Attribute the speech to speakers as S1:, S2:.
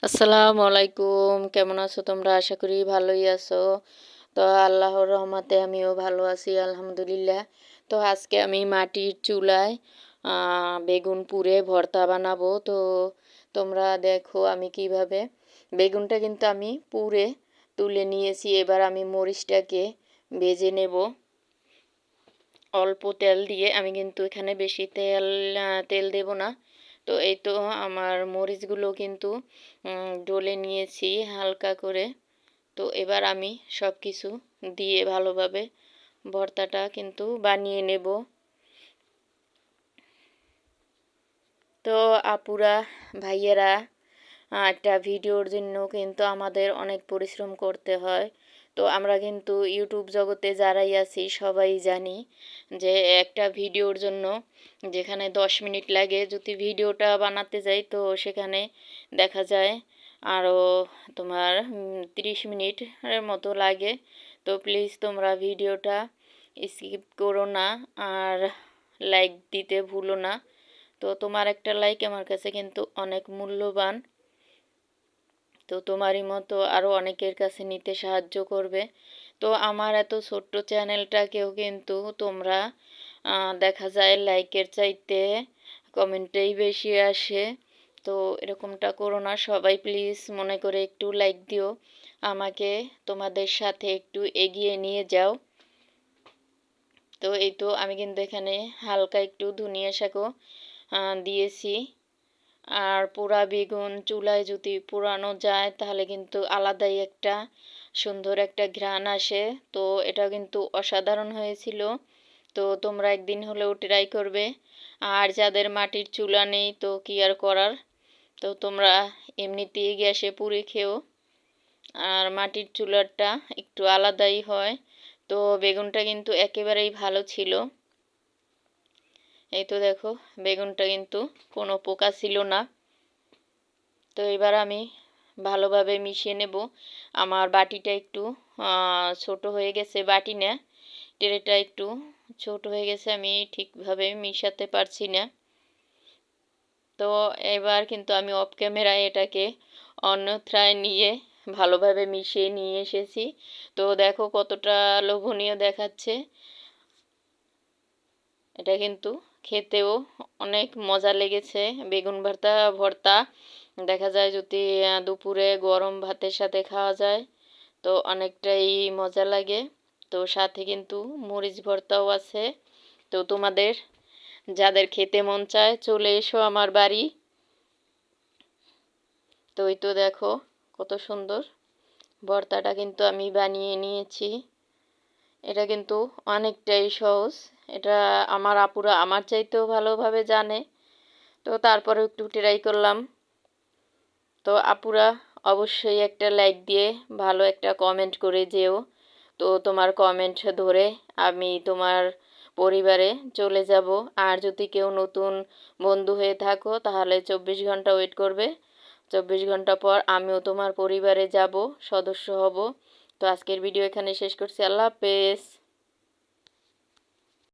S1: আসসালামু আলাইকুম, কেমন আছো তোমরা? আশা করি ভালোই আছো। তো আল্লাহর রহমতে আমিও ভালো আছি আলহামদুলিল্লাহ। তো আজকে আমি মাটির চুলায় বেগুন পুড়ে ভর্তা বানাবো। তো তোমরা দেখো আমি কিভাবে বেগুনটা কিন্তু আমি পুড়ে তুলে নিয়েছি। এবার আমি মরিচটাকে ভেজে নেব অল্প তেল দিয়ে। আমি কিন্তু এখানে বেশি তেল দেব না। তো এই তো আমার মরিচগুলো কিন্তু ডলে নিয়েছি হালকা করে। তো এবার আমি সব কিছু দিয়ে ভালোভাবে ভর্তাটা কিন্তু বানিয়ে নেব। তো আপুরা, ভাইয়েরা, একটা ভিডিওর জন্য কিন্তু আমাদের অনেক পরিশ্রম করতে হয়। তো আমরা কিন্তু ইউটিউব জগতে যারাই আছি সবাই জানি যে একটা ভিডিওর জন্য যেখানে 10 মিনিট লাগে, যদি ভিডিওটা বানাতে যাই তো সেখানে দেখা যায় আরও তোমার 30 মিনিটের মতো লাগে। তো প্লিজ তোমরা ভিডিওটা স্কিপ করো না, আর লাইক দিতে ভুলো না। তো তোমার একটা লাইক আমার কাছে কিন্তু অনেক মূল্যবান। তো তোমারই মতো আরও অনেকের কাছে নিতে সাহায্য করবে। তো আমার এত ছোট্ট চ্যানেলটাকেও কিন্তু তোমরা দেখা যায় লাইকের চাইতে কমেন্টেই বেশি আসে। তো এরকমটা করো না, সবাই প্লিজ মনে করে একটু লাইক দিও, আমাকে তোমাদের সাথে একটু এগিয়ে নিয়ে যাও। তো এই তো আমি কিন্তু এখানে হালকা একটু ধনিয়া শাকও দিয়েছি। আর পোড়া বেগুন চুলায় যদি পোড়ানো যায় তাহলে কিন্তু আলাদাই একটা সুন্দর একটা ঘ্রাণ আসে। তো এটা কিন্তু অসাধারণ হয়েছিল। তো তোমরা একদিন হলেও ট্রাই করবে। আর যাদের মাটির চুলা নেই তো কি আর করার, তো তোমরা এমনিতেই গ্যাসে পুড়ে খেও। আর মাটির চুলাটা একটু আলাদাই হয়। তো বেগুনটা কিন্তু একেবারেই ভালো ছিল। এই তো দেখো বেগুনটা কিন্তু কোনো পোকা ছিল না। তো এবার আমি ভালোভাবে মিশিয়ে নেব। আমার বাটিটা একটু ছোট হয়ে গেছে, বাটি না, ট্রেটা একটু ছোট হয়ে গেছে, আমি ঠিকভাবে মিশাতে পারছি না। তো এবার কিন্তু আমি অফ ক্যামেরায় এটাকে অন্যত্রায় নিয়ে ভালোভাবে মিশিয়ে নিয়ে এসেছি। তো দেখো কতটা লোভনীয় দেখাচ্ছে। এটা কিন্তু খেতেও অনেক মজা লেগেছে। বেগুন ভর্তা দেখা যায় যদি দুপুরে গরম ভাতের সাথে খাওয়া যায় তো অনেকটাই মজা লাগে। তো সাথে কিন্তু মরিচ ভর্তাও আছে। তো তোমাদের যাদের খেতে মন চায় চলে এসো আমার বাড়ি। তো এই তো দেখো কত সুন্দর ভর্তাটা কিন্তু আমি বানিয়ে নিয়েছি। এটা কিন্তু অনেকটাই সহজ। এটা আমার আপুরা আমার চাইতেও ভালোভাবে জানে। তো তারপরে একটু ট্রাই করলাম। তো আপুরা অবশ্যই একটা লাইক দিয়ে ভালো একটা কমেন্ট করে যেও। তো তোমার কমেন্ট ধরে আমি তোমার পরিবারে চলে যাব। আর যদি কেউ নতুন বন্ধু হয়ে থাকো তাহলে 24 ঘন্টা ওয়েট করবে। 24 ঘন্টা পর আমিও তোমার পরিবারে যাব, সদস্য হব। তো আজকের ভিডিও এখানে শেষ করছি। আল্লাহ হাফেজ।